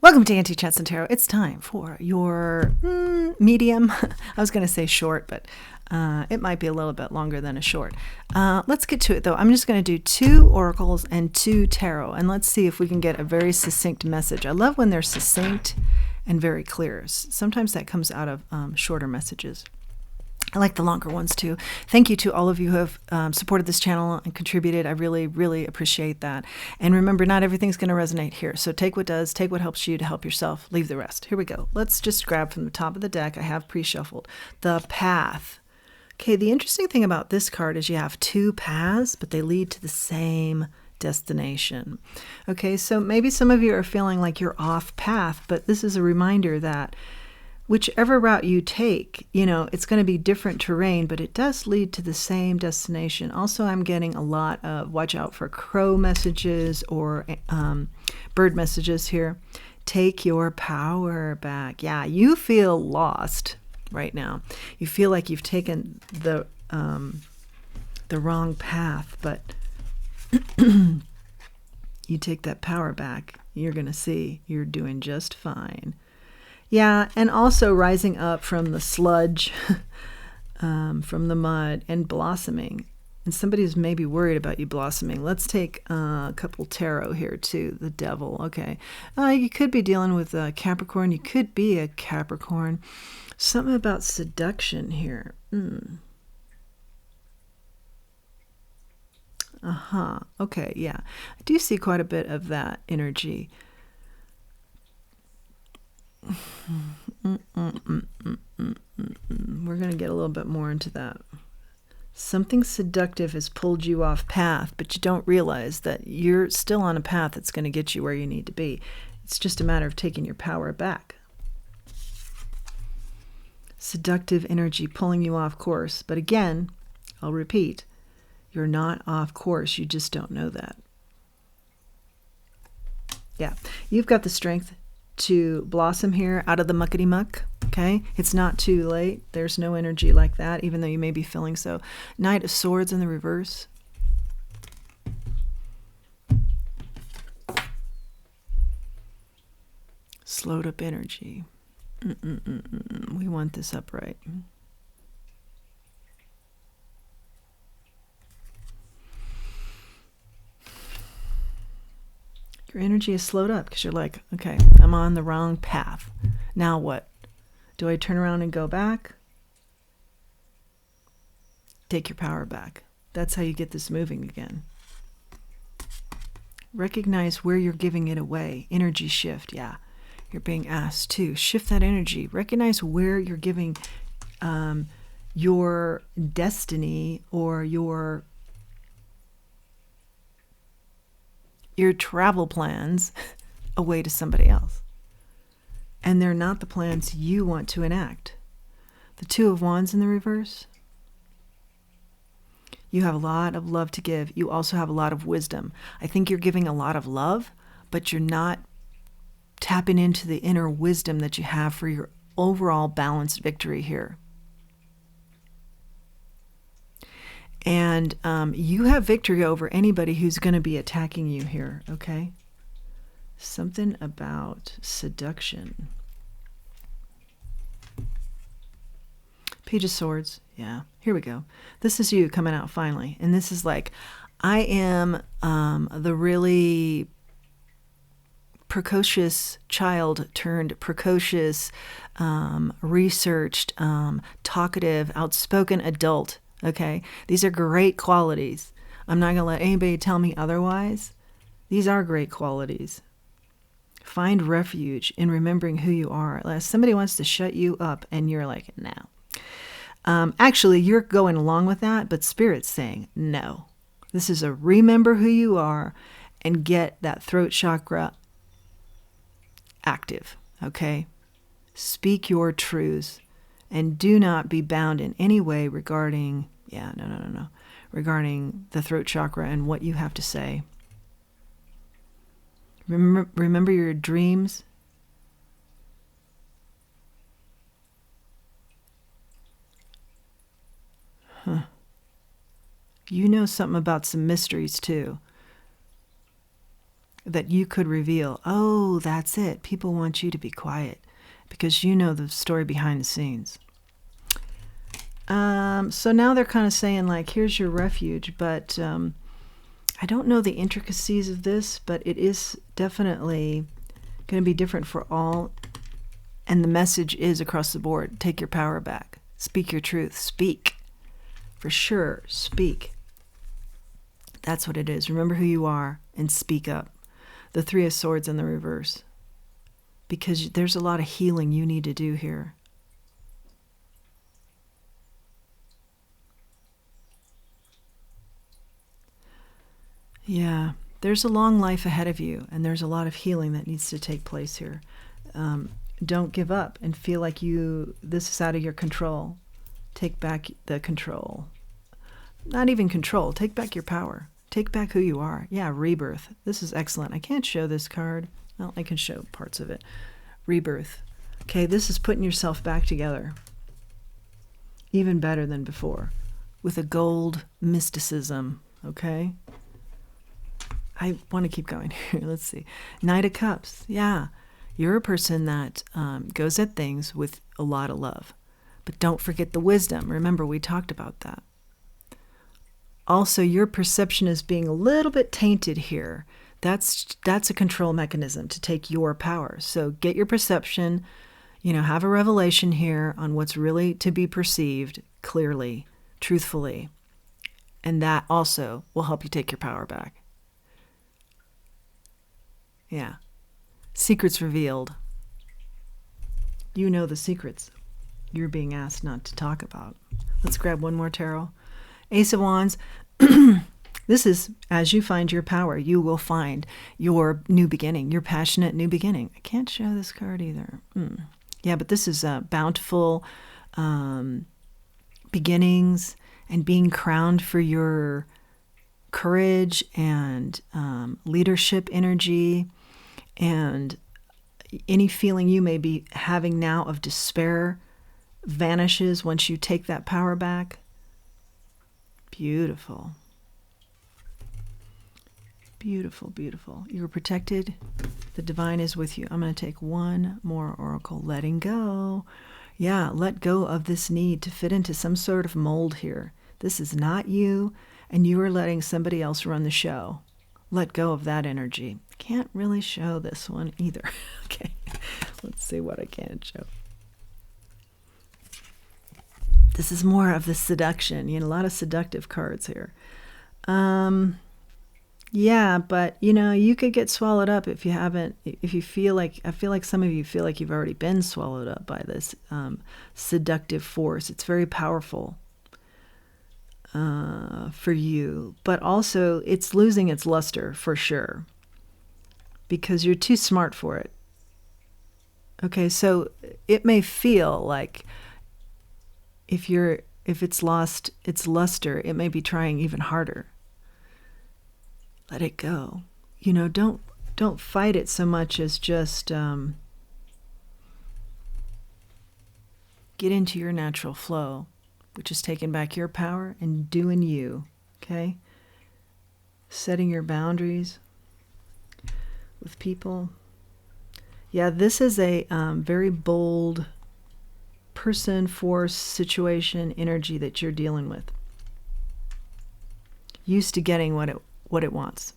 Welcome to Auntie Chats and Tarot. It's time for your medium. I was going to say short, but it might be a little bit longer than a short. Let's get to it, though. I'm just going to do 2 oracles and 2 tarot, and let's see if we can get a very succinct message. I love when they're succinct and very clear. Sometimes that comes out of shorter messages. I like the longer ones too. Thank you to all of you who have supported this channel and contributed. I really, really appreciate that. And remember, not everything's going to resonate here. So take what does, take what helps you to help yourself, leave the rest. Here we go. Let's just grab from the top of the deck. I have pre-shuffled the path. Okay, the interesting thing about this card is you have 2 paths, but they lead to the same destination. Okay, so maybe some of you are feeling like you're off path, but this is a reminder that whichever route you take, it's going to be different terrain, but it does lead to the same destination. Also, I'm getting a lot of watch out for crow messages or bird messages here. Take your power back. Yeah, you feel lost right now. You feel like you've taken the wrong path, but you take that power back, you're going to see you're doing just fine. Yeah, and also rising up from the sludge, from the mud, and blossoming. And somebody's maybe worried about you blossoming. Let's take a couple tarot here too. The devil, okay. You could be dealing with a Capricorn. You could be a Capricorn. Something about seduction here. Okay, yeah. I do see quite a bit of that energy. We're going to get a little bit more into that. Something seductive has pulled you off path, but you don't realize that you're still on a path that's going to get you where you need to be. It's just a matter of taking your power back. Seductive energy pulling you off course. But again, I'll repeat, you're not off course. You just don't know that. Yeah, you've got the strength to blossom here out of the muckety muck. Okay, it's not too late. There's no energy like that, even though you may be feeling so. Knight of Swords in the reverse. Slowed up energy. We want this upright. Your energy is slowed up because you're like, okay, I'm on the wrong path. Now what? Do I turn around and go back? Take your power back. That's how you get this moving again. Recognize where you're giving it away. Energy shift, yeah. You're being asked to shift that energy. Recognize where you're giving your destiny or your travel plans away to somebody else. And they're not the plans you want to enact. The 2 of Wands in the reverse. You have a lot of love to give. You also have a lot of wisdom. I think you're giving a lot of love, but you're not tapping into the inner wisdom that you have for your overall balanced victory here. And you have victory over anybody who's going to be attacking you here, okay? Something about seduction. Page of Swords. Yeah, here we go. This is you coming out finally. And this is like, I am the really precocious child turned precocious, researched, talkative, outspoken adult. Okay, these are great qualities. I'm not going to let anybody tell me otherwise. These are great qualities. Find refuge in remembering who you are. Unless somebody wants to shut you up and you're like, no. Actually, you're going along with that, but Spirit's saying no. This is a remember who you are and get that throat chakra active, okay? Speak your truths and do not be bound in any way regarding, regarding the throat chakra and what you have to say. Remember your dreams. You know something about some mysteries too. that you could reveal. Oh, that's it. People want you to be quiet because you know the story behind the scenes. So now they're kind of saying, like, here's your refuge, but I don't know the intricacies of this, but it is definitely going to be different for all. And the message is across the board. Take your power back. Speak your truth. Speak. For sure, speak. That's what it is. Remember who you are and speak up. The Three of Swords in the reverse. Because there's a lot of healing you need to do here. Yeah, there's a long life ahead of you, and there's a lot of healing that needs to take place here. Don't give up and feel like this is out of your control. Take back the control. Not even control. Take back your power. Take back who you are. Yeah, rebirth. This is excellent. I can't show this card. Well, I can show parts of it. Rebirth. Okay, this is putting yourself back together. Even better than before. With a gold mysticism. Okay? I want to keep going here. Let's see. Knight of Cups. Yeah. You're a person that goes at things with a lot of love. But don't forget the wisdom. Remember, we talked about that. Also, your perception is being a little bit tainted here. That's a control mechanism to take your power. So get your perception, have a revelation here on what's really to be perceived clearly, truthfully. And that also will help you take your power back. Yeah. Secrets revealed. You know the secrets you're being asked not to talk about. Let's grab one more tarot. Ace of Wands. This is, as you find your power, you will find your new beginning, your passionate new beginning. I can't show this card either. Yeah, but this is bountiful beginnings and being crowned for your courage and leadership energy, and any feeling you may be having now of despair vanishes once you take that power back. Beautiful. Beautiful, beautiful. You're protected. The divine is with you. I'm going to take one more oracle. Letting go. Yeah, let go of this need to fit into some sort of mold here. This is not you, and you are letting somebody else run the show. Let go of that energy. Can't really show this one either. Okay, let's see what I can show. This is more of the seduction. A lot of seductive cards here. Yeah, but you could get swallowed up if you haven't. If you feel like, I feel like some of you feel like you've already been swallowed up by this seductive force. It's very powerful for you, but also it's losing its luster for sure because you're too smart for it. Okay, so it may feel like if it's lost its luster, it may be trying even harder. Let it go. Don't fight it so much as just get into your natural flow, which is taking back your power and doing you, okay? Setting your boundaries with people. Yeah, this is a very bold person, force, situation, energy that you're dealing with. Used to getting what it wants.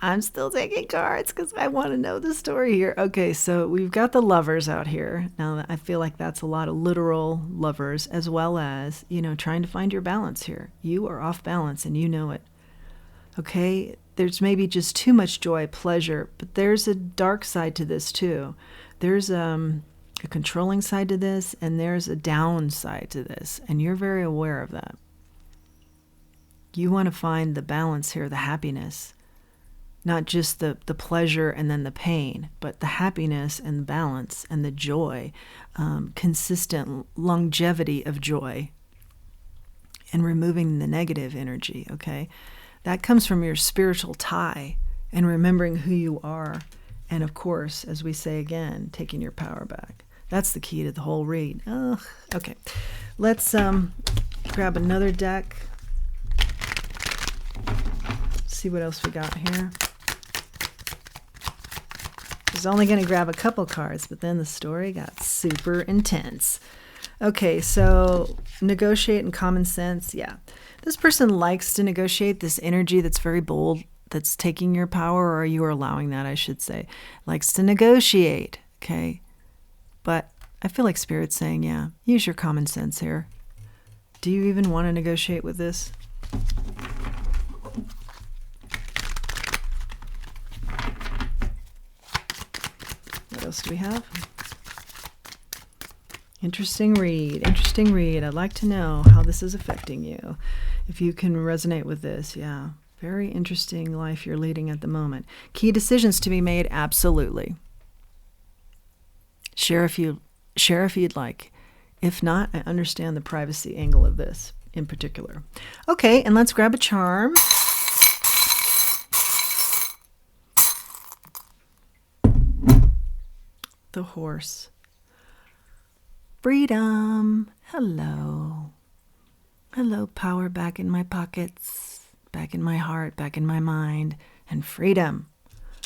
I'm still taking cards because I want to know the story here. Okay, so we've got the Lovers out here. Now, I feel like that's a lot of literal lovers, as well as, trying to find your balance here. You are off balance and you know it. Okay, there's maybe just too much joy, pleasure, but there's a dark side to this too. There's a controlling side to this, and there's a down side to this, and you're very aware of that. You want to find the balance here, the happiness. Not just the pleasure and then the pain, but the happiness and the balance and the joy, consistent longevity of joy, and removing the negative energy, okay? That comes from your spiritual tie and remembering who you are. And of course, as we say again, taking your power back. That's the key to the whole read. Okay, let's grab another deck. See what else we got here. was only going to grab a couple cards, but then the story got super intense. Okay, so negotiate and common sense. Yeah. This person likes to negotiate, this energy that's very bold, that's taking your power, or you are allowing that, I should say. Likes to negotiate, okay? But I feel like Spirit's saying, yeah, use your common sense here. Do you even want to negotiate with this? What else do we have? Interesting read. Interesting read. I'd like to know how this is affecting you. If you can resonate with this, yeah. Very interesting life you're leading at the moment. Key decisions to be made, absolutely. Share if you'd like. If not, I understand the privacy angle of this in particular. Okay, and let's grab a charm. The horse. Freedom. Hello. Hello, power back in my pockets, back in my heart, back in my mind, and freedom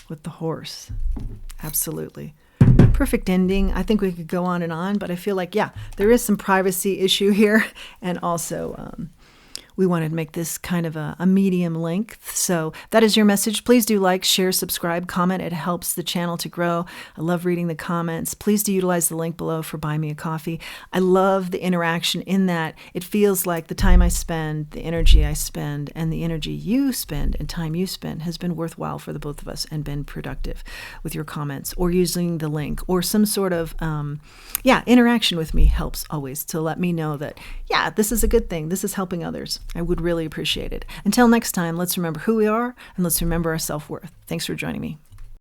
with the horse. Absolutely. Perfect ending. I think we could go on, but I feel like, yeah, there is some privacy issue here. And also, we wanted to make this kind of a medium length. So that is your message. Please do like, share, subscribe, comment. It helps the channel to grow. I love reading the comments. Please do utilize the link below for Buy Me a Coffee. I love the interaction in that it feels like the time I spend, the energy I spend, and the energy you spend and time you spend has been worthwhile for the both of us and been productive with your comments or using the link or some sort of, interaction with me helps always to let me know that, yeah, this is a good thing. This is helping others. I would really appreciate it. Until next time, let's remember who we are and let's remember our self-worth. Thanks for joining me.